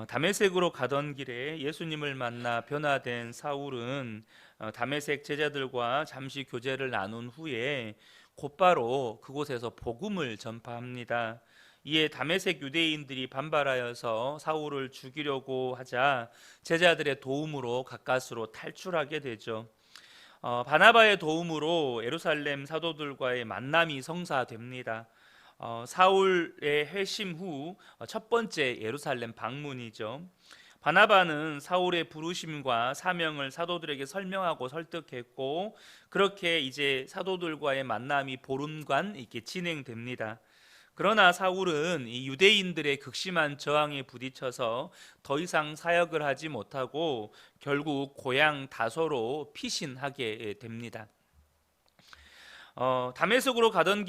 다메섹으로 가던 길에 예수님을 만나 변화된 사울은 다메섹 제자들과 잠시 교제를 나눈 후에 곧바로 그곳에서 복음을 전파합니다. 이에 다메섹 유대인들이 반발하여서 사울을 죽이려고 하자 제자들의 도움으로 가까스로 탈출하게 되죠. 바나바의 도움으로 예루살렘 사도들과의 만남이 성사됩니다. 사울의 회심 후 첫 번째 예루살렘 방문이죠. 바나바는 사울의 부르심과 사명을 사도들에게 설명하고 설득했고, 그렇게 이제 사도들과의 만남이 보름간 이렇게 진행됩니다. 그러나 사울은 이 유대인들의 극심한 저항에 부딪혀서 더 이상 사역을 하지 못하고 결국 고향 다소로 피신하게 됩니다. 다메섹으로 가던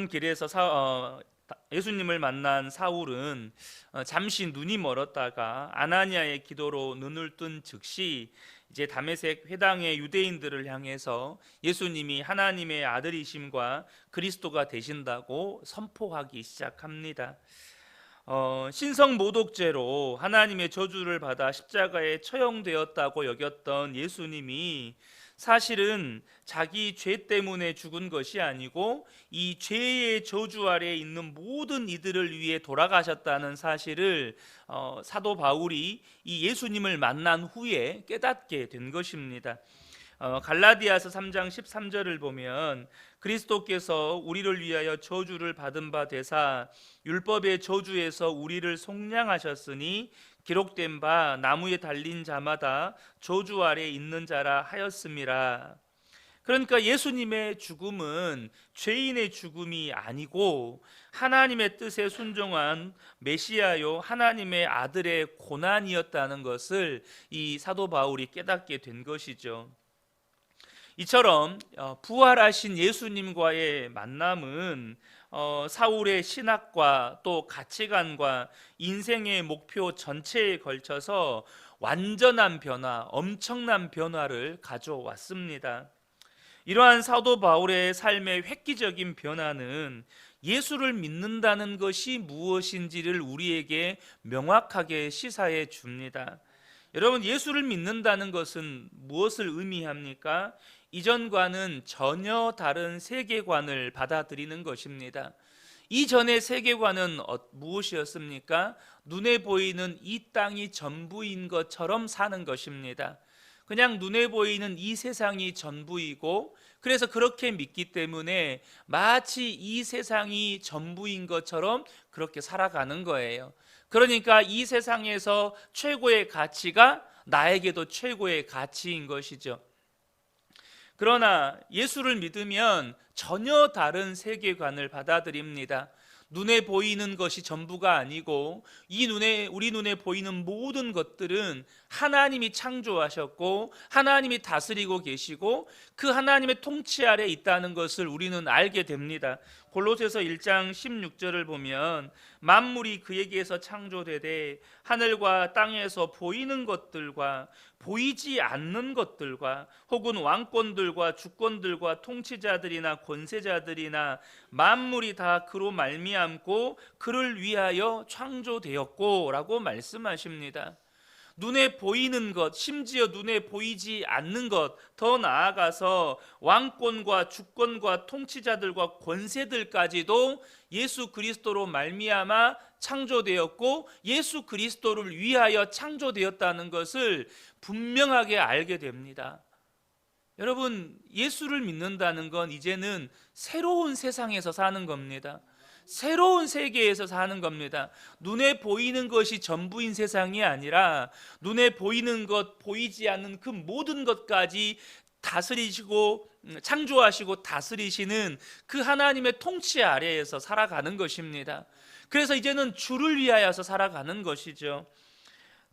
길에서 예수님을 만난 사울은 잠시 눈이 멀었다가 아나니아의 기도로 눈을 뜬 즉시 이제 다메섹 회당의 유대인들을 향해서 예수님이 하나님의 아들이심과 그리스도가 되신다고 선포하기 시작합니다. 신성 모독죄로 하나님의 저주를 받아 십자가에 처형되었다고 여겼던 예수님이 사실은 자기 죄 때문에 죽은 것이 아니고 이 죄의 저주 아래에 있는 모든 이들을 위해 돌아가셨다는 사실을 사도 바울이 이 예수님을 만난 후에 깨닫게 된 것입니다. 갈라디아서 3장 13절을 보면 그리스도께서 우리를 위하여 저주를 받은 바 되사 율법의 저주에서 우리를 속량하셨으니 기록된 바 나무에 달린 자마다 저주 아래 있는 자라 하였음이라. 그러니까 예수님의 죽음은 죄인의 죽음이 아니고 하나님의 뜻에 순종한 메시아요 하나님의 아들의 고난이었다는 것을 이 사도 바울이 깨닫게 된 것이죠. 이처럼 부활하신 예수님과의 만남은 사울의 신학과 또 가치관과 인생의 목표 전체에 걸쳐서 완전한 변화, 엄청난 변화를 가져왔습니다. 이러한 사도 바울의 삶의 획기적인 변화는 예수를 믿는다는 것이 무엇인지를 우리에게 명확하게 시사해 줍니다. 여러분, 예수를 믿는다는 것은 무엇을 의미합니까? 이전과는 전혀 다른 세계관을 받아들이는 것입니다. 이전의 세계관은 무엇이었습니까? 눈에 보이는 이 땅이 전부인 것처럼 사는 것입니다. 그냥 눈에 보이는 이 세상이 전부이고, 그래서 그렇게 믿기 때문에 마치 이 세상이 전부인 것처럼 그렇게 살아가는 거예요. 그러니까 이 세상에서 최고의 가치가 나에게도 최고의 가치인 것이죠. 그러나 예수를 믿으면 전혀 다른 세계관을 받아들입니다. 눈에 보이는 것이 전부가 아니고 우리 눈에 보이는 모든 것들은 하나님이 창조하셨고 하나님이 다스리고 계시고 그 하나님의 통치 아래 있다는 것을 우리는 알게 됩니다. 골로새서 1장 16절을 보면 만물이 그에게서 창조되되 하늘과 땅에서 보이는 것들과 보이지 않는 것들과 혹은 왕권들과 주권들과 통치자들이나 권세자들이나 만물이 다 그로 말미암고 그를 위하여 창조되었고 라고 말씀하십니다. 눈에 보이는 것, 심지어 눈에 보이지 않는 것, 더 나아가서 왕권과 주권과 통치자들과 권세들까지도 예수 그리스도로 말미암아 창조되었고 예수 그리스도를 위하여 창조되었다는 것을 분명하게 알게 됩니다. 여러분, 예수를 믿는다는 건 이제는 새로운 세상에서 사는 겁니다. 새로운 세계에서 사는 겁니다. 눈에 보이는 것이 전부인 세상이 아니라 눈에 보이는 것, 보이지 않는 그 모든 것까지 다스리시고 창조하시고 다스리시는 그 하나님의 통치 아래에서 살아가는 것입니다. 그래서 이제는 주를 위하여서 살아가는 것이죠.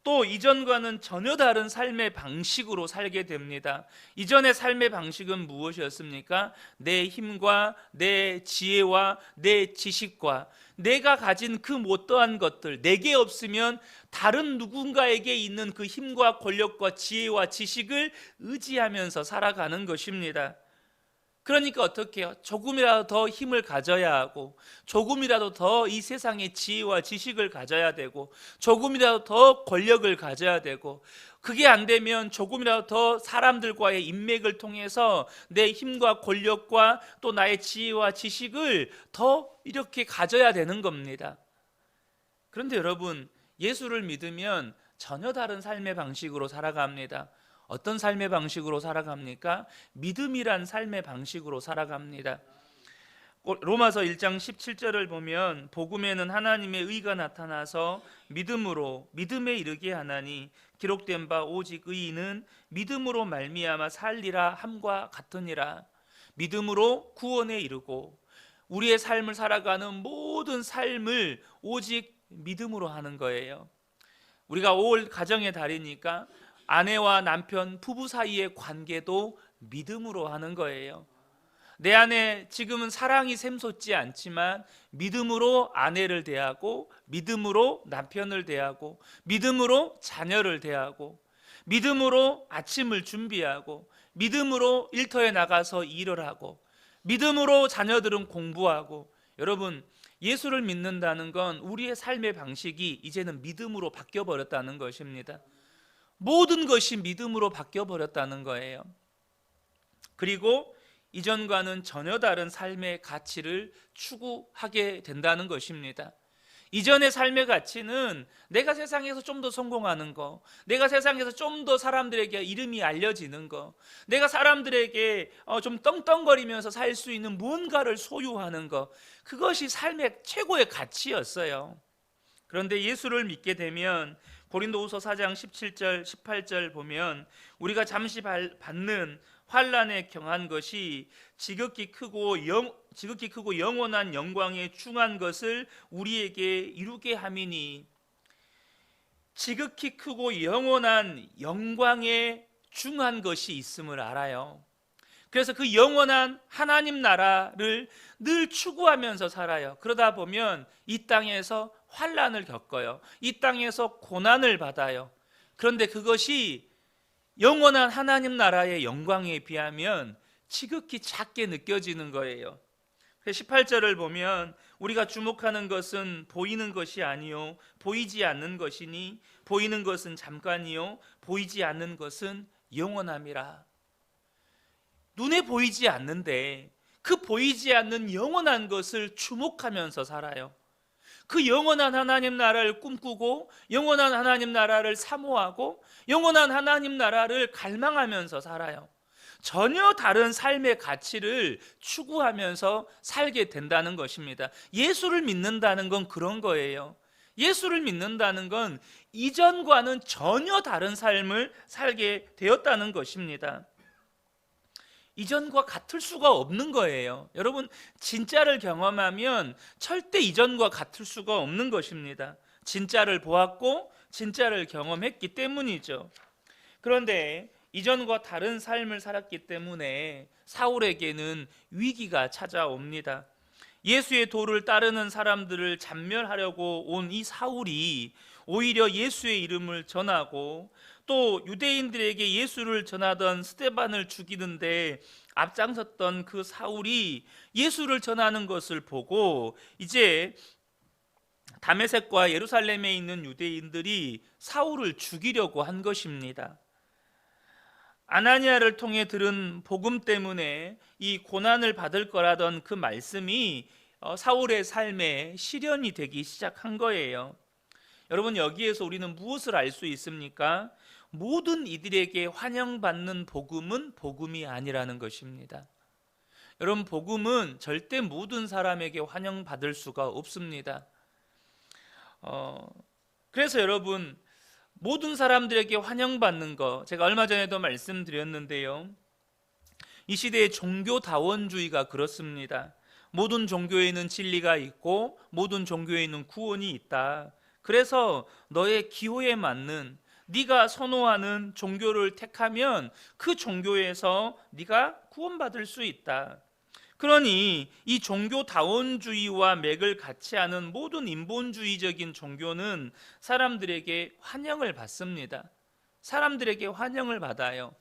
또 이전과는 전혀 다른 삶의 방식으로 살게 됩니다. 이전의 삶의 방식은 무엇이었습니까? 내 힘과 내 지혜와 내 지식과 내가 가진 그 못다한 것들, 내게 없으면 다른 누군가에게 있는 그 힘과 권력과 지혜와 지식을 의지하면서 살아가는 것입니다. 그러니까 어떻게 해요? 조금이라도 더 힘을 가져야 하고, 조금이라도 더 이 세상의 지혜와 지식을 가져야 되고, 조금이라도 더 권력을 가져야 되고, 그게 안 되면 조금이라도 더 사람들과의 인맥을 통해서 내 힘과 권력과 또 나의 지혜와 지식을 더 이렇게 가져야 되는 겁니다. 그런데 여러분, 예수를 믿으면 전혀 다른 삶의 방식으로 살아갑니다. 어떤 삶의 방식으로 살아갑니까? 믿음이란 삶의 방식으로 살아갑니다. 로마서 1장 17절을 보면 복음에는 하나님의 의가 나타나서 믿음에 이르게 하나니 기록된 바 오직 의인은 믿음으로 말미암아 살리라 함과 같으니라. 믿음으로 구원에 이르고 우리의 삶을 살아가는 모든 삶을 오직 믿음으로 하는 거예요. 우리가 5월 가정의 달이니까 아내와 남편, 부부 사이의 관계도 믿음으로 하는 거예요. 내 안에 지금은 사랑이 샘솟지 않지만 믿음으로 아내를 대하고, 믿음으로 남편을 대하고, 믿음으로 자녀를 대하고, 믿음으로 아침을 준비하고, 믿음으로 일터에 나가서 일을 하고, 믿음으로 자녀들은 공부하고. 여러분, 예수를 믿는다는 건 우리의 삶의 방식이 이제는 믿음으로 바뀌어 버렸다는 것입니다. 모든 것이 믿음으로 바뀌어 버렸다는 거예요. 그리고 이전과는 전혀 다른 삶의 가치를 추구하게 된다는 것입니다. 이전의 삶의 가치는 내가 세상에서 좀 더 성공하는 거, 내가 세상에서 좀 더 사람들에게 이름이 알려지는 거, 내가 사람들에게 좀 떵떵거리면서 살 수 있는 무언가를 소유하는 거, 그것이 삶의 최고의 가치였어요. 그런데 예수를 믿게 되면 고린도후서 4장 17절 18절 보면 우리가 잠시 받는 환난에 경한 것이 지극히 크고 영원한 영광에 중한 것을 우리에게 이루게 함이니, 지극히 크고 영원한 영광에 중한 것이 있음을 알아요. 그래서 그 영원한 하나님 나라를 늘 추구하면서 살아요. 그러다 보면 이 땅에서 환난을 겪어요. 이 땅에서 고난을 받아요. 그런데 그것이 영원한 하나님 나라의 영광에 비하면 지극히 작게 느껴지는 거예요. 18절을 보면 우리가 주목하는 것은 보이는 것이 아니요 보이지 않는 것이니 보이는 것은 잠깐이요 보이지 않는 것은 영원함이라. 눈에 보이지 않는데 그 보이지 않는 영원한 것을 주목하면서 살아요. 그 영원한 하나님 나라를 꿈꾸고 영원한 하나님 나라를 사모하고 영원한 하나님 나라를 갈망하면서 살아요. 전혀 다른 삶의 가치를 추구하면서 살게 된다는 것입니다. 예수를 믿는다는 건 그런 거예요. 예수를 믿는다는 건 이전과는 전혀 다른 삶을 살게 되었다는 것입니다. 이전과 같을 수가 없는 거예요. 여러분, 진짜를 경험하면 절대 이전과 같을 수가 없는 것입니다. 진짜를 보았고 진짜를 경험했기 때문이죠. 그런데 이전과 다른 삶을 살았기 때문에 사울에게는 위기가 찾아옵니다. 예수의 도를 따르는 사람들을 잡멸하려고 온 이 사울이 오히려 예수의 이름을 전하고 또 유대인들에게 예수를 전하던 스데반을 죽이는데 앞장섰던 그 사울이 예수를 전하는 것을 보고 이제 다메섹과 예루살렘에 있는 유대인들이 사울을 죽이려고 한 것입니다. 아나니아를 통해 들은 복음 때문에 이 고난을 받을 거라던 그 말씀이 사울의 삶에 실현이 되기 시작한 거예요. 여러분, 여기에서 우리는 무엇을 알 수 있습니까? 모든 이들에게 환영받는 복음은 복음이 아니라는 것입니다. 여러분, 복음은 절대 모든 사람에게 환영받을 수가 없습니다. 그래서 여러분, 모든 사람들에게 환영받는 거, 제가 얼마 전에도 말씀드렸는데요, 이 시대의 종교다원주의가 그렇습니다. 모든 종교에는 진리가 있고 모든 종교에는 구원이 있다. 그래서 너의 기호에 맞는, 네가 선호하는 종교를 택하면 그 종교에서 네가 구원받을 수 있다. 그러니 이 종교다원주의와 맥을 같이 하는 모든 인본주의적인 종교는 사람들에게 환영을 받습니다. 사람들에게 환영을 받아요.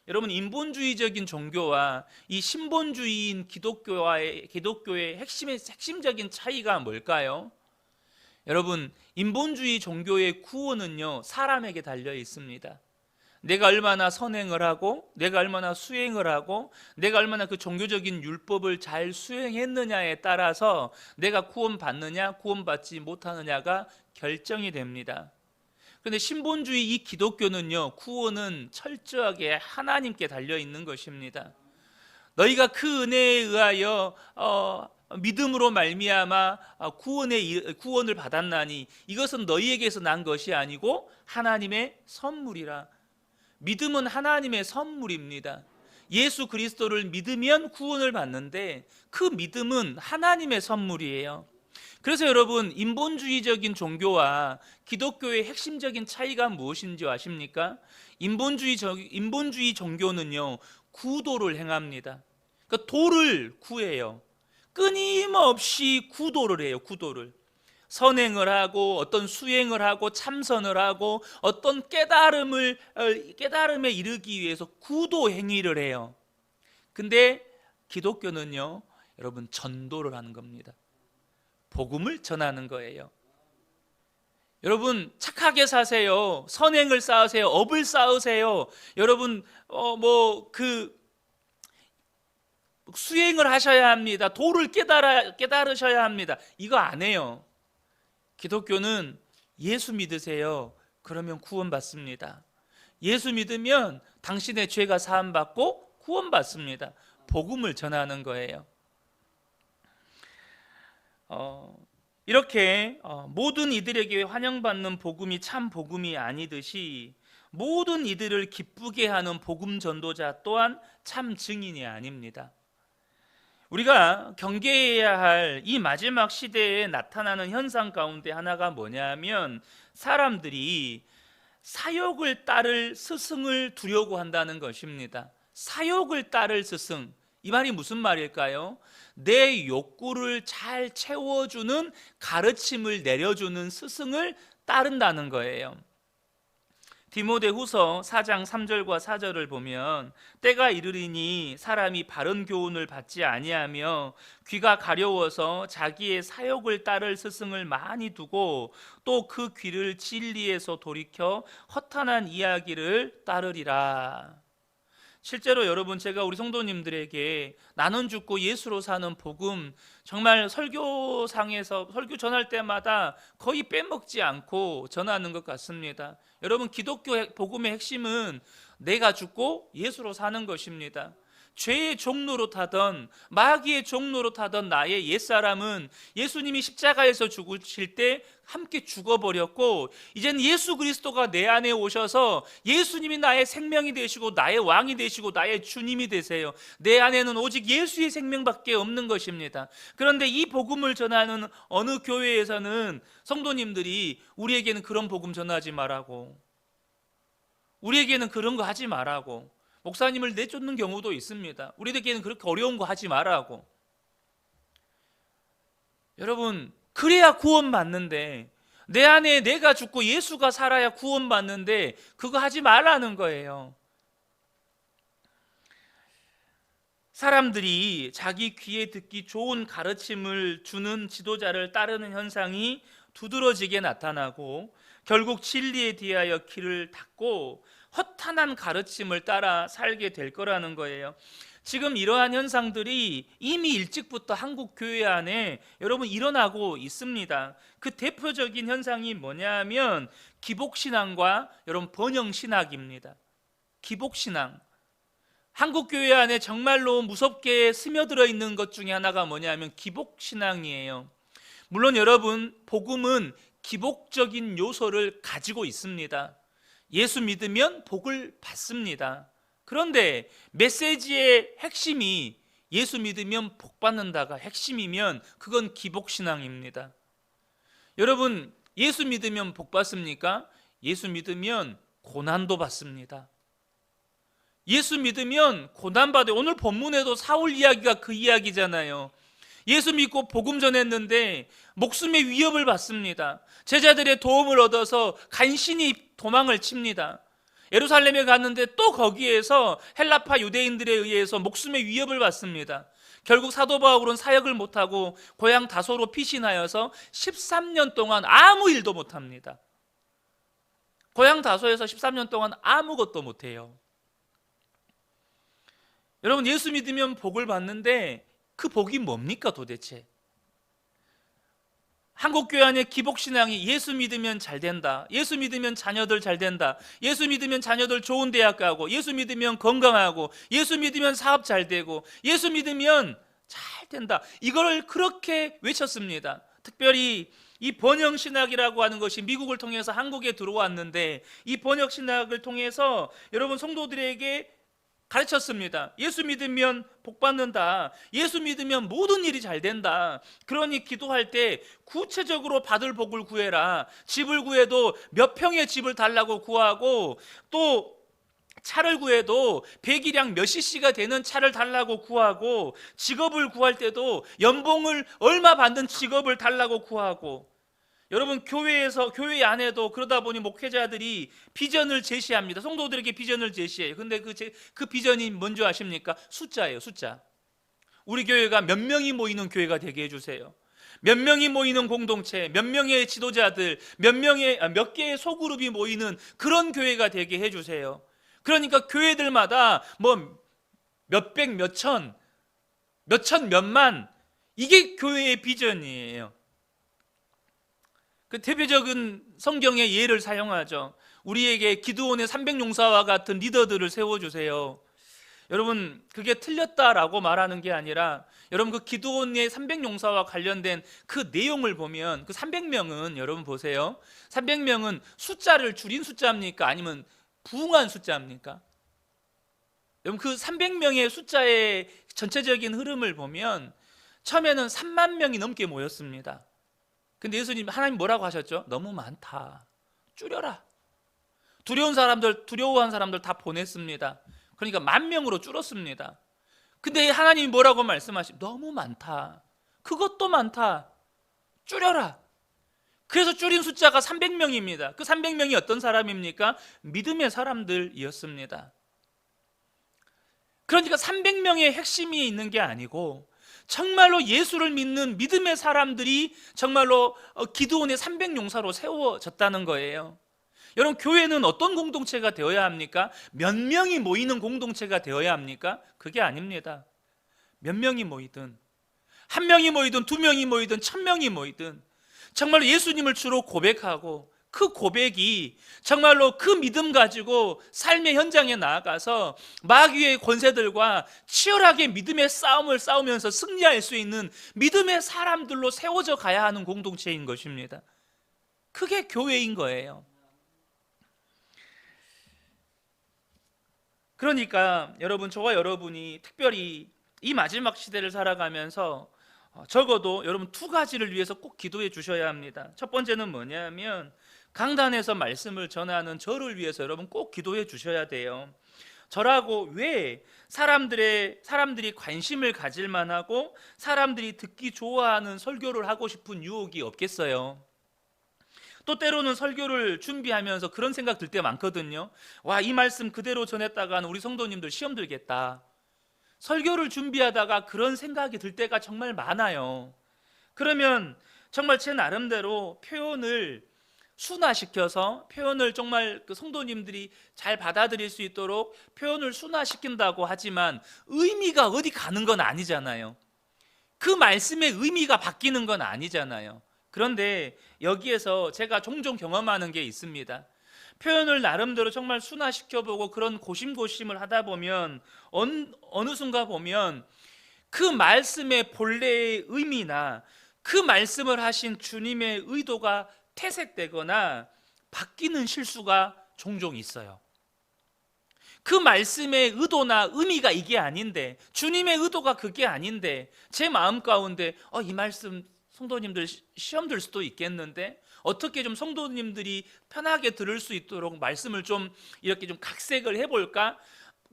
여러분, 인본주의적인 종교와 이 신본주의인 기독교의 핵심적인 차이가 뭘까요? 여러분, 인본주의 종교의 구원은요, 사람에게 달려 있습니다. 내가 얼마나 선행을 하고, 내가 얼마나 수행을 하고, 내가 얼마나 그 종교적인 율법을 잘 수행했느냐에 따라서 내가 구원받느냐, 구원받지 못하느냐가 결정이 됩니다. 그런데 신본주의 이 기독교는요, 구원은 철저하게 하나님께 달려 있는 것입니다. 너희가 그 은혜에 의하여 믿음으로 말미암아 구원을 받았나니 이것은 너희에게서 난 것이 아니고 하나님의 선물이라. 믿음은 하나님의 선물입니다. 예수 그리스도를 믿으면 구원을 받는데 그 믿음은 하나님의 선물이에요. 그래서 여러분, 인본주의적인 종교와 기독교의 핵심적인 차이가 무엇인지 아십니까? 인본주의 종교는요, 구도를 행합니다. 그러니까 도를 구해요. 끊임없이 구도를 해요. 구도를. 선행을 하고 어떤 수행을 하고 참선을 하고 어떤 깨달음에 이르기 위해서 구도 행위를 해요. 근데 기독교는요, 여러분, 전도를 하는 겁니다. 복음을 전하는 거예요. 여러분, 착하게 사세요. 선행을 쌓으세요. 업을 쌓으세요. 여러분, 수행을 하셔야 합니다. 도를 깨달으셔야 합니다. 이거 안 해요. 기독교는 예수 믿으세요. 그러면 구원받습니다. 예수 믿으면 당신의 죄가 사함받고 구원받습니다. 복음을 전하는 거예요. 이렇게 모든 이들에게 환영받는 복음이 참 복음이 아니듯이 모든 이들을 기쁘게 하는 복음 전도자 또한 참 증인이 아닙니다. 우리가 경계해야 할 이 마지막 시대에 나타나는 현상 가운데 하나가 뭐냐면 사람들이 사욕을 따를 스승을 두려고 한다는 것입니다. 사욕을 따를 스승, 이 말이 무슨 말일까요? 내 욕구를 잘 채워주는 가르침을 내려주는 스승을 따른다는 거예요. 디모데후서 4장 3절과 4절을 보면 때가 이르리니 사람이 바른 교훈을 받지 아니하며 귀가 가려워서 자기의 사욕을 따를 스승을 많이 두고 또 그 귀를 진리에서 돌이켜 허탄한 이야기를 따르리라. 실제로 여러분, 제가 우리 성도님들에게 나눈 죽고 예수로 사는 복음 정말 설교상에서 설교 전할 때마다 거의 빼먹지 않고 전하는 것 같습니다. 여러분, 기독교 복음의 핵심은 내가 죽고 예수로 사는 것입니다. 죄의 종로로 타던 마귀의 종로로 타던 나의 옛사람은 예수님이 십자가에서 죽으실 때 함께 죽어버렸고 이제는 예수 그리스도가 내 안에 오셔서 예수님이 나의 생명이 되시고 나의 왕이 되시고 나의 주님이 되세요. 내 안에는 오직 예수의 생명밖에 없는 것입니다. 그런데 이 복음을 전하는 어느 교회에서는 성도님들이 우리에게는 그런 복음 전하지 말라고, 우리에게는 그런 거 하지 말라고, 목사님을 내쫓는 경우도 있습니다. 우리에게는 그렇게 어려운 거 하지 말라고. 여러분, 그래야 구원받는데, 내 안에 내가 죽고 예수가 살아야 구원받는데 그거 하지 말라는 거예요. 사람들이 자기 귀에 듣기 좋은 가르침을 주는 지도자를 따르는 현상이 두드러지게 나타나고 결국 진리에 대하여 귀를 닫고 허탄한 가르침을 따라 살게 될 거라는 거예요. 지금 이러한 현상들이 이미 일찍부터 한국 교회 안에 여러분 일어나고 있습니다. 그 대표적인 현상이 뭐냐면 기복신앙과 여러분 번영신학입니다. 기복신앙. 한국 교회 안에 정말로 무섭게 스며들어 있는 것 중에 하나가 뭐냐면 기복신앙이에요. 물론 여러분, 복음은 기복적인 요소를 가지고 있습니다. 예수 믿으면 복을 받습니다. 그런데 메시지의 핵심이 예수 믿으면 복 받는다가 핵심이면 그건 기복신앙입니다. 여러분, 예수 믿으면 복 받습니까? 예수 믿으면 고난도 받습니다. 예수 믿으면 고난받아요. 오늘 본문에도 사울 이야기가 그 이야기잖아요. 예수 믿고 복음 전했는데 목숨의 위협을 받습니다. 제자들의 도움을 얻어서 간신히 도망을 칩니다. 예루살렘에 갔는데 또 거기에서 헬라파 유대인들에 의해서 목숨의 위협을 받습니다. 결국 사도 바울은 사역을 못하고 고향 다소로 피신하여서 13년 동안 아무 일도 못합니다. 고향 다소에서 13년 동안 아무것도 못해요. 여러분, 예수 믿으면 복을 받는데 그 복이 뭡니까 도대체? 한국교회 안에 기복신앙이 예수 믿으면 잘 된다, 예수 믿으면 자녀들 잘 된다, 예수 믿으면 자녀들 좋은 대학 가고, 예수 믿으면 건강하고, 예수 믿으면 사업 잘 되고, 예수 믿으면 잘 된다, 이걸 그렇게 외쳤습니다. 특별히 이 번영신학이라고 하는 것이 미국을 통해서 한국에 들어왔는데, 이 번영신학을 통해서 여러분 성도들에게 가르쳤습니다. 예수 믿으면 복 받는다, 예수 믿으면 모든 일이 잘 된다, 그러니 기도할 때 구체적으로 받을 복을 구해라. 집을 구해도 몇 평의 집을 달라고 구하고, 또 차를 구해도 배기량 몇 cc가 되는 차를 달라고 구하고, 직업을 구할 때도 연봉을 얼마 받는 직업을 달라고 구하고, 여러분 교회에서, 교회 안에도 그러다 보니 목회자들이 비전을 제시합니다. 성도들에게 비전을 제시해요. 근데 그 비전이 뭔지 아십니까? 숫자예요, 숫자. 우리 교회가 몇 명이 모이는 교회가 되게 해주세요. 몇 명이 모이는 공동체, 몇 명의 지도자들, 몇 개의 소그룹이 모이는 그런 교회가 되게 해주세요. 그러니까 교회들마다 뭐 몇백, 몇천, 몇만, 이게 교회의 비전이에요. 그 대표적인 성경의 예를 사용하죠. 우리에게 기드온의 300용사와 같은 리더들을 세워주세요. 여러분, 그게 틀렸다라고 말하는 게 아니라, 여러분 그 기드온의 300용사와 관련된 그 내용을 보면, 그 300명은 여러분 보세요, 300명은 숫자를 줄인 숫자입니까? 아니면 부응한 숫자입니까? 여러분 그 300명의 숫자의 전체적인 흐름을 보면 처음에는 3만 명이 넘게 모였습니다. 근데 예수님, 하나님 뭐라고 하셨죠? 너무 많다, 줄여라. 두려워한 사람들 다 보냈습니다. 그러니까 10,000명으로 줄었습니다. 근데 하나님이 뭐라고 말씀하시죠? 너무 많다, 그것도 많다, 줄여라. 그래서 줄인 숫자가 300명입니다. 그 300명이 어떤 사람입니까? 믿음의 사람들이었습니다. 그러니까 300명의 핵심이 있는 게 아니고, 정말로 예수를 믿는 믿음의 사람들이 정말로 기드온의 300용사로 세워졌다는 거예요. 여러분, 교회는 어떤 공동체가 되어야 합니까? 몇 명이 모이는 공동체가 되어야 합니까? 그게 아닙니다. 몇 명이 모이든, 한 명이 모이든, 두 명이 모이든, 1000명이 모이든, 정말로 예수님을 주로 고백하고, 그 고백이 정말로 그 믿음 가지고 삶의 현장에 나아가서 마귀의 권세들과 치열하게 믿음의 싸움을 싸우면서 승리할 수 있는 믿음의 사람들로 세워져 가야 하는 공동체인 것입니다. 그게 교회인 거예요. 그러니까 여러분, 저와 여러분이 특별히 이 마지막 시대를 살아가면서 적어도 여러분 2가지를 위해서 꼭 기도해 주셔야 합니다. 첫 번째는 뭐냐면, 강단에서 말씀을 전하는 저를 위해서 여러분 꼭 기도해 주셔야 돼요. 저라고 왜 사람들이 관심을 가질 만하고 사람들이 듣기 좋아하는 설교를 하고 싶은 유혹이 없겠어요? 또 때로는 설교를 준비하면서 그런 생각 들 때 많거든요. 와, 이 말씀 그대로 전했다가는 우리 성도님들 시험 들겠다. 설교를 준비하다가 그런 생각이 들 때가 정말 많아요. 그러면 정말 제 나름대로 표현을 순화시켜서, 표현을 정말 그 성도님들이 잘 받아들일 수 있도록 표현을 순화시킨다고 하지만 의미가 어디 가는 건 아니잖아요. 그 말씀의 의미가 바뀌는 건 아니잖아요. 그런데 여기에서 제가 종종 경험하는 게 있습니다. 표현을 나름대로 정말 순화시켜보고 그런 고심고심을 하다 보면 어느 순간 보면 그 말씀의 본래의 의미나 그 말씀을 하신 주님의 의도가 퇴색되거나 바뀌는 실수가 종종 있어요. 그 말씀의 의도나 의미가 이게 아닌데, 주님의 의도가 그게 아닌데, 제 마음 가운데 이 말씀 성도님들 시험 들 수도 있겠는데, 어떻게 좀 성도님들이 편하게 들을 수 있도록 말씀을 좀 이렇게 좀 각색을 해볼까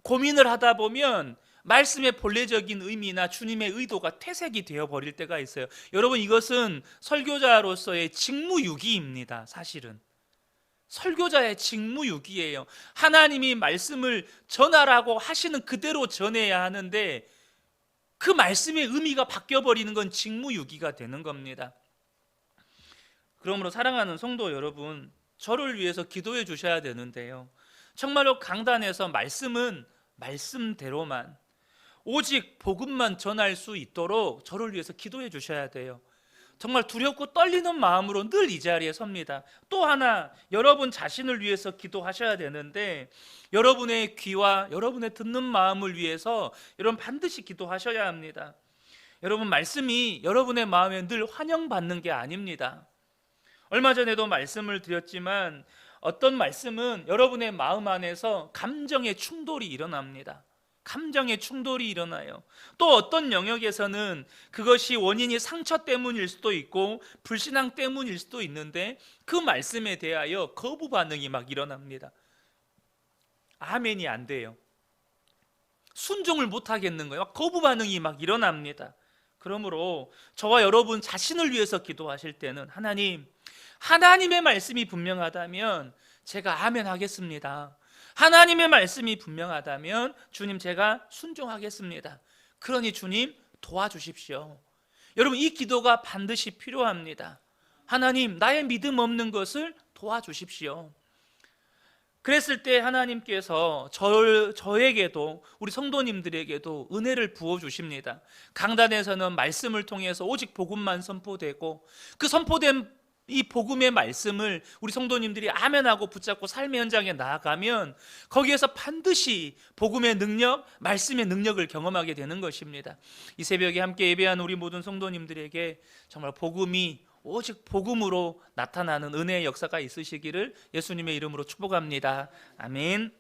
고민을 하다 보면 말씀의 본래적인 의미나 주님의 의도가 퇴색이 되어버릴 때가 있어요. 여러분, 이것은 설교자로서의 직무유기입니다. 사실은 설교자의 직무유기예요. 하나님이 말씀을 전하라고 하시는 그대로 전해야 하는데 그 말씀의 의미가 바뀌어버리는 건 직무유기가 되는 겁니다. 그러므로 사랑하는 성도 여러분, 저를 위해서 기도해 주셔야 되는데요, 정말로 강단에서 말씀은 말씀대로만, 오직 복음만 전할 수 있도록 저를 위해서 기도해 주셔야 돼요. 정말 두렵고 떨리는 마음으로 늘 이 자리에 섭니다. 또 하나, 여러분 자신을 위해서 기도하셔야 되는데 여러분의 귀와 여러분의 듣는 마음을 위해서 여러분 반드시 기도하셔야 합니다. 여러분, 말씀이 여러분의 마음에 늘 환영받는 게 아닙니다. 얼마 전에도 말씀을 드렸지만 어떤 말씀은 여러분의 마음 안에서 감정의 충돌이 일어납니다. 감정의 충돌이 일어나요. 또 어떤 영역에서는 그것이 원인이 상처 때문일 수도 있고 불신앙 때문일 수도 있는데 그 말씀에 대하여 거부 반응이 막 일어납니다. 아멘이 안 돼요. 순종을 못 하겠는 거예요. 거부 반응이 막 일어납니다. 그러므로 저와 여러분 자신을 위해서 기도하실 때는 하나님의 말씀이 분명하다면 제가 아멘 하겠습니다. 하나님의 말씀이 분명하다면 주님, 제가 순종하겠습니다. 그러니 주님 도와주십시오. 여러분, 이 기도가 반드시 필요합니다. 하나님, 나의 믿음 없는 것을 도와주십시오. 그랬을 때 하나님께서 저에게도 우리 성도님들에게도 은혜를 부어주십니다. 강단에서는 말씀을 통해서 오직 복음만 선포되고 그 선포된 이 복음의 말씀을 우리 성도님들이 아멘하고 붙잡고 삶의 현장에 나아가면 거기에서 반드시 복음의 능력, 말씀의 능력을 경험하게 되는 것입니다. 이 새벽에 함께 예배한 우리 모든 성도님들에게 정말 복음이 오직 복음으로 나타나는 은혜의 역사가 있으시기를 예수님의 이름으로 축복합니다. 아멘.